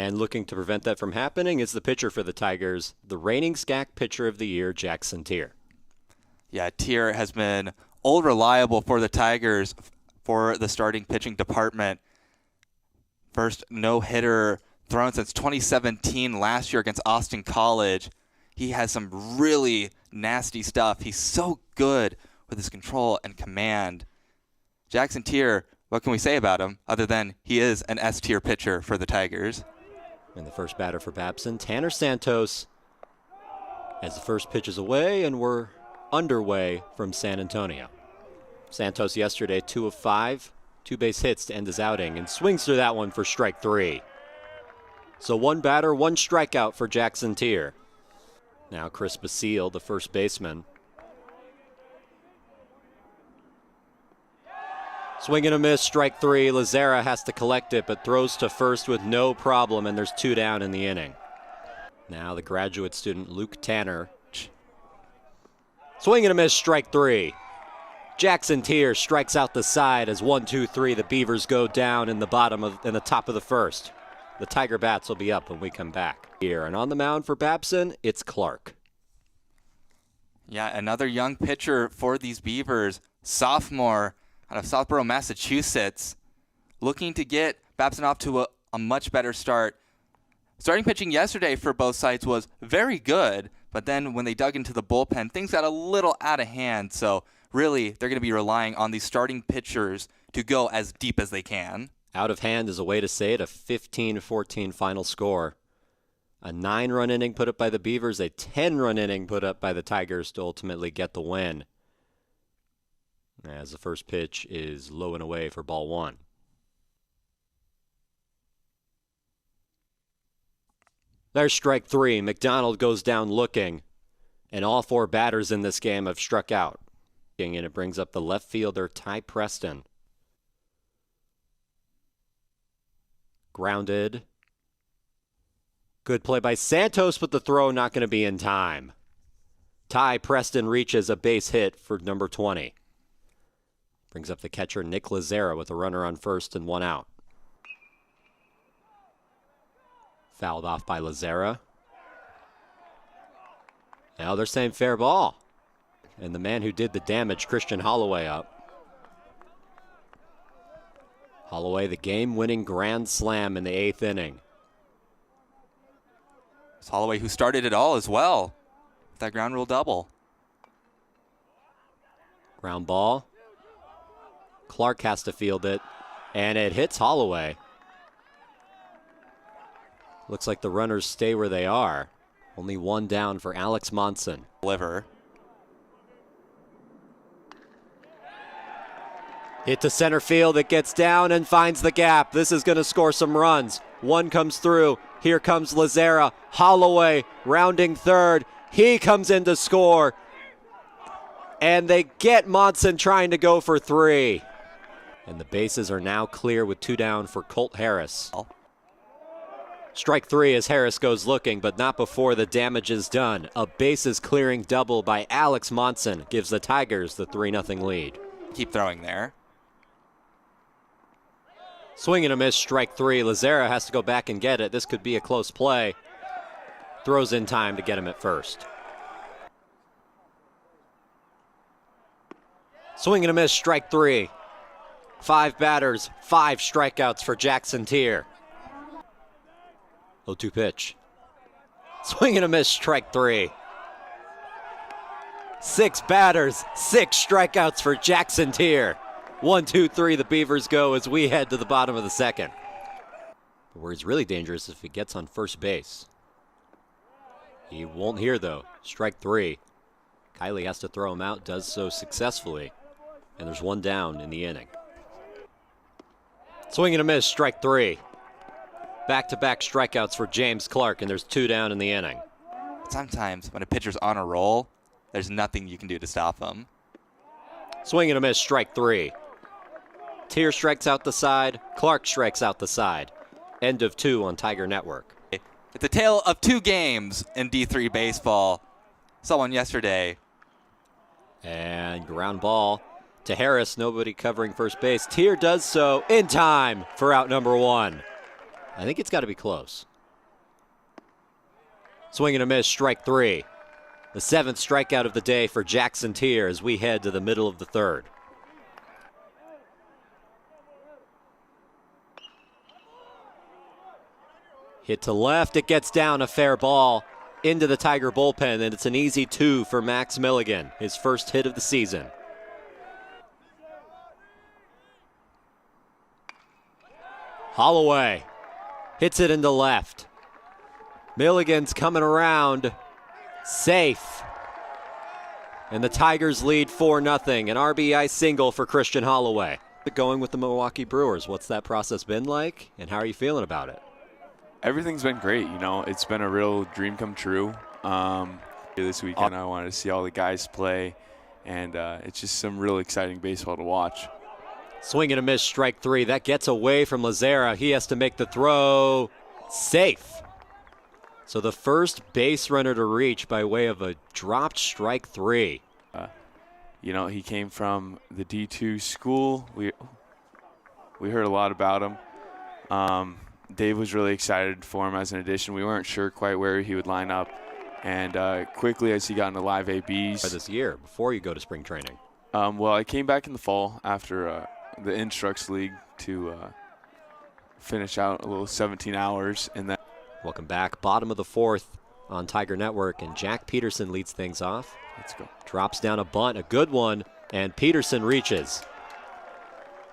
And looking to prevent that from happening is the pitcher for the Tigers, the reigning SCAC Pitcher of the Year, Jackson Tier. Yeah, Tier has been old reliable for the Tigers for the starting pitching department. First no-hitter thrown since 2017 last year against Austin College. He has some really nasty stuff. He's so good with his control and command. Jackson Tier, what can we say about him other than he is an S-tier pitcher for the Tigers? And the first batter for Babson, Tanner Santos, as the first pitch is away, and we're underway from San Antonio. Santos yesterday, 2 of 5, 2 base hits to end his outing, and swings through that one for strike 3. So 1 batter, 1 strikeout for Jackson Tier. Now Chris Basile, the first baseman. Swing and a miss, strike 3. Lazara has to collect it, but throws to first with no problem, and there's 2 down in the inning. Now the graduate student, Luke Tanner. Swing and a miss, strike 3. Jackson Tier strikes out the side as 1-2-3. The Beavers go down in the top of the first. The Tiger bats will be up when we come back here. And on the mound for Babson, it's Clark. Yeah, another young pitcher for these Beavers, sophomore out of Southborough, Massachusetts, looking to get Babson off to a much better start. Starting pitching yesterday for both sides was very good, but then when they dug into the bullpen, things got a little out of hand. So really, they're going to be relying on these starting pitchers to go as deep as they can. Out of hand is a way to say it, a 15-14 final score. A 9-run inning put up by the Beavers, a 10-run inning put up by the Tigers to ultimately get the win. As the first pitch is low and away for ball 1. There's strike 3. McDonald goes down looking, and all 4 batters in this game have struck out. And it brings up the left fielder, Ty Preston. Grounded. Good play by Santos, but the throw not going to be in time. Ty Preston reaches a base hit for number 20. Brings up the catcher, Nick Lazara, with a runner on first and 1 out. Fouled off by Lazara. Now they're saying fair ball. And the man who did the damage, Christian Holloway, up. Holloway, the game-winning grand slam in the 8th inning. It's Holloway who started it all as well. That ground rule double. Ground ball. Clark has to field it, and it hits Holloway. Looks like the runners stay where they are. Only 1 down for Alex Monson. Liver. Hit to center field. It gets down and finds the gap. This is going to score some runs. 1 comes through. Here comes Lazara. Holloway rounding third. He comes in to score. And they get Monson trying to go for 3. And the bases are now clear with 2 down for Colt Harris. Strike 3 as Harris goes looking, but not before the damage is done. A bases clearing double by Alex Monson gives the Tigers the 3-0 lead. Keep throwing there. Swing and a miss, strike 3. Lazara has to go back and get it. This could be a close play. Throws in time to get him at first. Swing and a miss, strike 3. 5 batters, 5 strikeouts for Jackson Tier. 0-2 pitch. Swing and a miss, strike 3. 6 batters, 6 strikeouts for Jackson Tier. 1-2-3, the Beavers go as we head to the bottom of the second. But where he's really dangerous is if he gets on first base. He won't here though. Strike 3. Kiley has to throw him out, does so successfully. And there's 1 down in the inning. Swing and a miss, strike 3. Back-to-back strikeouts for James Clark, and there's 2 down in the inning. Sometimes when a pitcher's on a roll, there's nothing you can do to stop him. Swing and a miss, strike 3. Tier strikes out the side. Clark strikes out the side. End of 2 on Tiger Network. It's a tale of 2 games in D3 baseball. Saw one yesterday. And ground ball to Harris. Nobody covering first base. Tier does so in time for out number 1. I think it's got to be close. Swing and a miss, strike 3. The 7th strikeout of the day for Jackson Tier as we head to the middle of the 3rd. Hit to left, it gets down, a fair ball into the Tiger bullpen, and it's an easy 2 for Max Milligan, his first hit of the season. Holloway hits it into left. Milligan's coming around, safe. And the Tigers lead 4-0, an RBI single for Christian Holloway. Going with the Milwaukee Brewers, what's that process been like, and how are you feeling about it? Everything's been great. You know, it's been a real dream come true. This weekend I wanted to see all the guys play, and it's just some real exciting baseball to watch. Swing and a miss, strike 3. That gets away from Lazera. He has to make the throw. Safe. So the first base runner to reach by way of a dropped strike 3. You know, he came from the D2 school. We heard a lot about him. Dave was really excited for him as an addition. We weren't sure quite where he would line up. And quickly as he got into live ABs. This year, before you go to spring training. Well, I came back in the fall after the Instructs League to finish out a little 17 hours. And that. Welcome back. Bottom of the 4th on Tiger Network, and Jack Peterson leads things off. Let's go. Drops down a bunt, a good one, and Peterson reaches.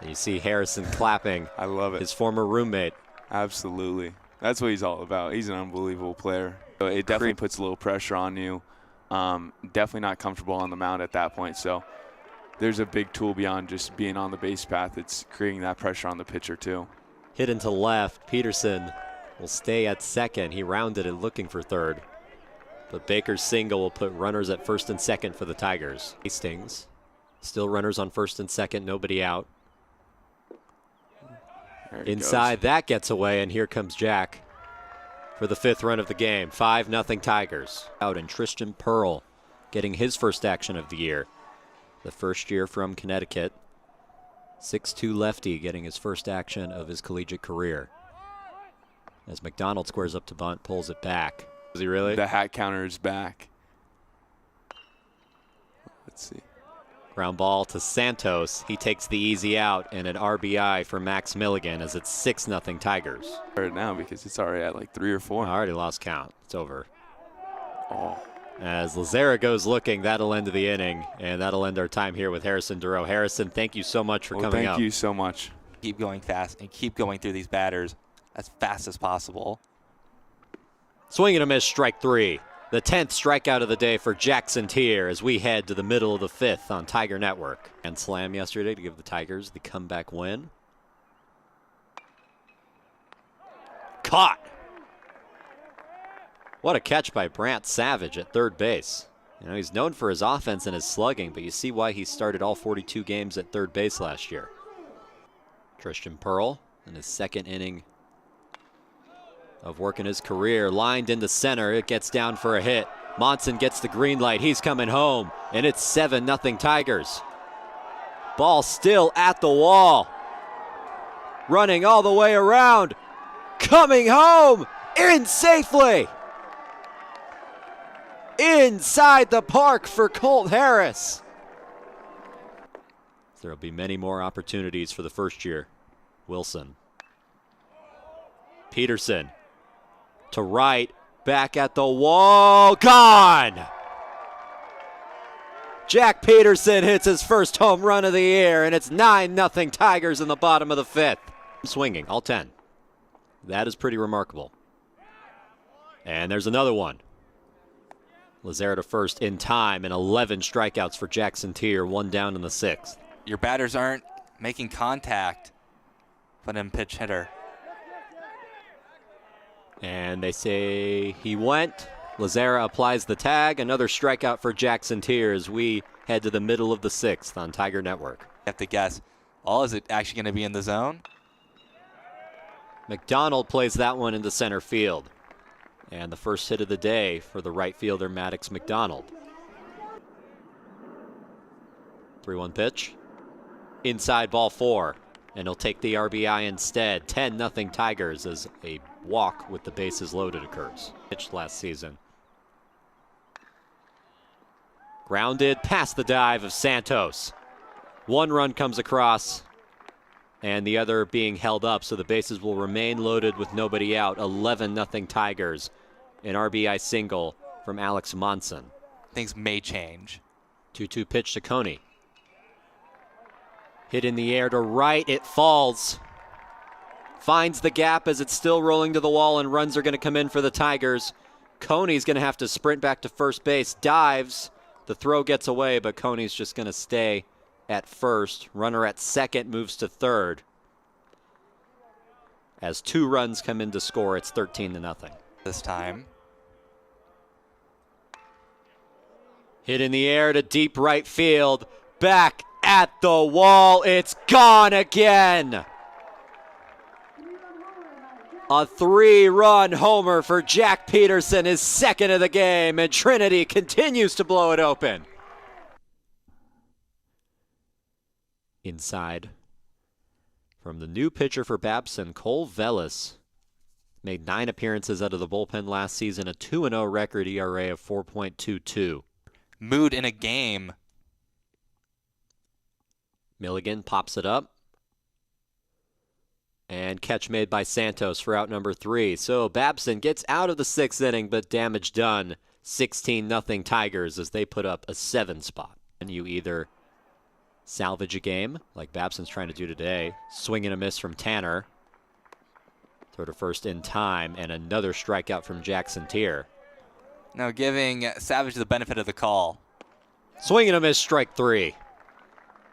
And you see Harrison clapping. I love it. His former roommate. Absolutely. That's what he's all about. He's an unbelievable player. So it definitely puts a little pressure on you. Definitely not comfortable on the mound at that point. So there's a big tool beyond just being on the base path. It's creating that pressure on the pitcher too. Hit into left. Peterson will stay at second. He rounded it looking for third. But Baker's single will put runners at first and second for the Tigers. Hastings, still runners on first and second, nobody out. Inside, that gets away, and here comes Jack for the 5th run of the game. 5-0 Tigers. Out, and Tristan Pearl getting his first action of the year. The first year from Connecticut. 6'2 lefty getting his first action of his collegiate career. As McDonald squares up to bunt, pulls it back. Is he really? The hat counter is back. Let's see. Ground ball to Santos. He takes the easy out, and an RBI for Max Milligan as it's 6-0 Tigers. Right now because it's already at like 3 or 4. I already lost count. It's over. Oh. As Lazera goes looking, that'll end the inning, and that'll end our time here with Harrison Duro. Harrison, thank you so much for coming up. Thank you so much. Keep going fast and keep going through these batters as fast as possible. Swing and a miss, strike 3. The 10th strikeout of the day for Jackson Tier as we head to the middle of the 5th on Tiger Network. And slam yesterday to give the Tigers the comeback win. Caught. What a catch by Brant Savage at third base. You know, he's known for his offense and his slugging, but you see why he started all 42 games at third base last year. Tristan Pearl in his 2nd inning of working his career, lined into center. It gets down for a hit. Monson gets the green light. He's coming home, and it's 7-0 Tigers. Ball still at the wall. Running all the way around. Coming home in safely. Inside the park for Colt Harris. There will be many more opportunities for the first year. Wilson. Peterson. To right, back at the wall, gone! Jack Peterson hits his first home run of the year, and it's 9-0 Tigers in the bottom of the 5th. Swinging, all 10. That is pretty remarkable. And there's another one. Lazera to first in time, and 11 strikeouts for Jackson Tier, 1 down in the 6th. Your batters aren't making contact, but in pitch hitter. And they say he went. Lazera applies the tag. Another strikeout for Jackson Tier as we head to the middle of the 6th on Tiger Network. You have to guess, is it actually going to be in the zone? McDonald plays that one into center field. And the first hit of the day for the right fielder, Maddox McDonald. 3-1 pitch. Inside, ball 4. And he'll take the RBI instead. 10-0 Tigers as a walk with the bases loaded occurs. Pitched last season. Grounded past the dive of Santos. One run comes across, and the other being held up, so the bases will remain loaded with nobody out. 11-0 Tigers. An RBI single from Alex Monson. Things may change. 2-2 pitch to Coney. Hit in the air to right, it falls. Finds the gap as it's still rolling to the wall, and runs are going to come in for the Tigers. Coney's going to have to sprint back to first base, dives. The throw gets away, but Coney's just going to stay at first. Runner at second moves to third. As 2 runs come in to score, it's 13-0. This time. Hit in the air to deep right field. Back at the wall. It's gone again. A 3-run homer for Jack Peterson, his second of the game, and Trinity continues to blow it open. Inside from the new pitcher for Babson, Cole Vellis. Made 9 appearances out of the bullpen last season, a 2-0 record, ERA of 4.22. Mood in a game. Milligan pops it up. And catch made by Santos for out number 3. So Babson gets out of the 6th inning, but damage done. 16-0 Tigers as they put up a 7 spot. And you either salvage a game, like Babson's trying to do today, swing and a miss from Tanner. Throw to first in time, and another strikeout from Jackson Tier. Now giving Savage the benefit of the call. Swing and a miss, strike 3.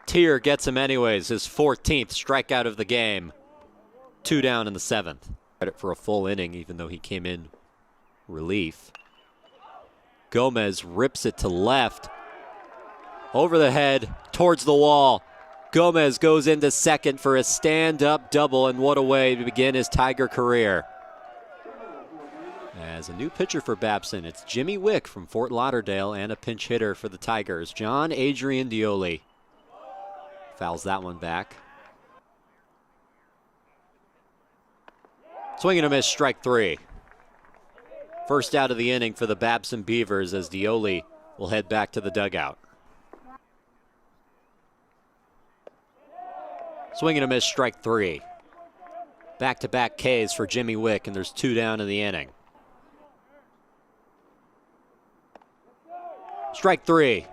Tier gets him anyways, his 14th strikeout of the game. 2 down in the 7th. Credit for a full inning, even though he came in relief. Gomez rips it to left. Over the head, towards the wall. Gomez goes into second for a stand-up double, and what a way to begin his Tiger career. As a new pitcher for Babson, it's Jimmy Wick from Fort Lauderdale and a pinch hitter for the Tigers, John Adrian Dioli. Fouls that one back. Swing and a miss, strike 3. First out of the inning for the Babson Beavers as Dioli will head back to the dugout. Swing and a miss, strike 3. Back-to-back Ks for Jimmy Wick, and there's 2 down in the inning. Strike 3.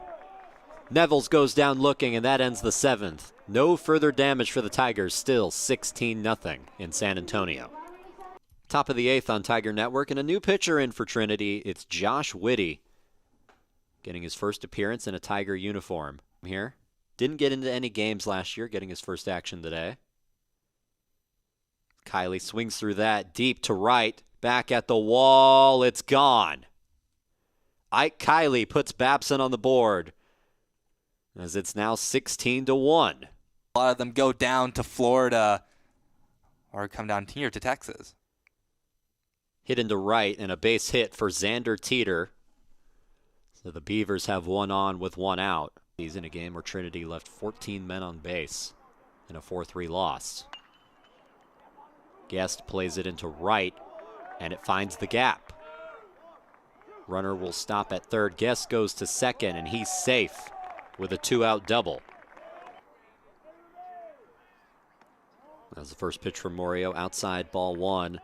Nevels goes down looking, and that ends the 7th. No further damage for the Tigers, still 16-0 in San Antonio. Top of the 8th on Tiger Network, and a new pitcher in for Trinity. It's Josh Whitty, getting his first appearance in a Tiger uniform here. Didn't get into any games last year, getting his first action today. Kiley swings through that, deep to right, back at the wall, it's gone. Ike Kiley puts Babson on the board, as it's now 16-1. A lot of them go down to Florida or come down here to Texas. Hit into right, and a base hit for Xander Teeter. So the Beavers have 1 on with 1 out. He's in a game where Trinity left 14 men on base in a 4-3 loss. Guest plays it into right, and it finds the gap. Runner will stop at third. Guest goes to second, and he's safe with a 2-out double. That was the first pitch from Morio, outside, ball 1.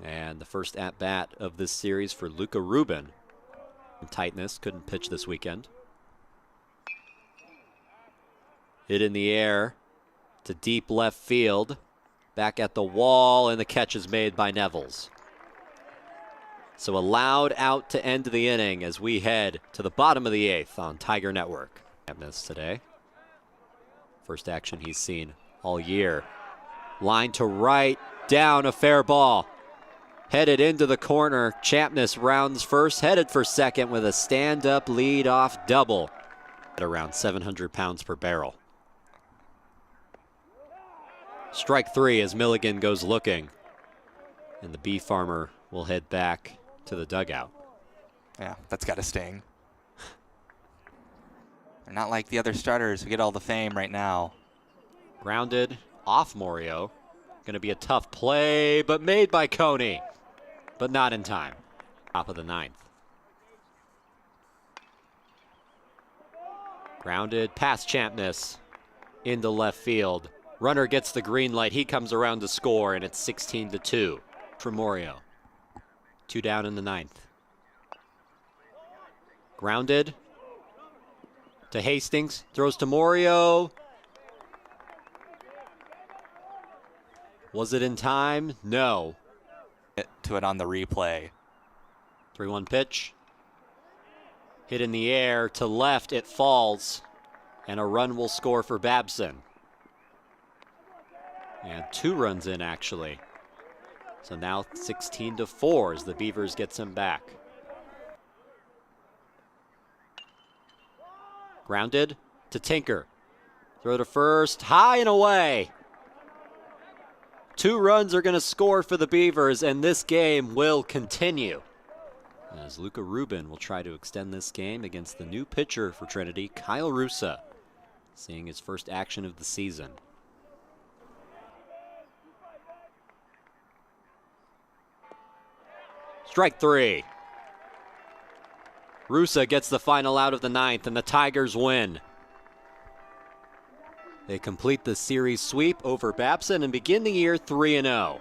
And the first at-bat of this series for Luca Rubin. Tightness, couldn't pitch this weekend. Hit in the air to deep left field. Back at the wall, and the catch is made by Nevels. So a loud out to end the inning as we head to the bottom of the 8th on Tiger Network. Champness today. First action he's seen all year. Line to right, down, a fair ball. Headed into the corner. Champness rounds first, headed for second with a stand-up lead-off double at around 700 pounds per barrel. Strike 3 as Milligan goes looking, and the bee farmer will head back to the dugout. Yeah, that's got to sting. They're not like the other starters who get all the fame right now. Grounded off Morio. Going to be a tough play, but made by Coney. But not in time. Top of the 9th. Grounded past Champness into left field. Runner gets the green light. He comes around to score, and it's 16-2 for Morio. 2 down in the 9th. Grounded to Hastings. Throws to Morio. Was it in time? No. To it on the replay. 3-1 pitch. Hit in the air to left. It falls. And a run will score for Babson. And 2 runs in, actually. So now 16-4 as the Beavers get some back. Grounded to Tinker. Throw to first. High and away. 2 runs are going to score for the Beavers, and this game will continue. As Luca Rubin will try to extend this game against the new pitcher for Trinity, Kyle Russa, seeing his first action of the season. Strike 3. Russa gets the final out of the 9th, and the Tigers win. They complete the series sweep over Babson and begin the year 3-0.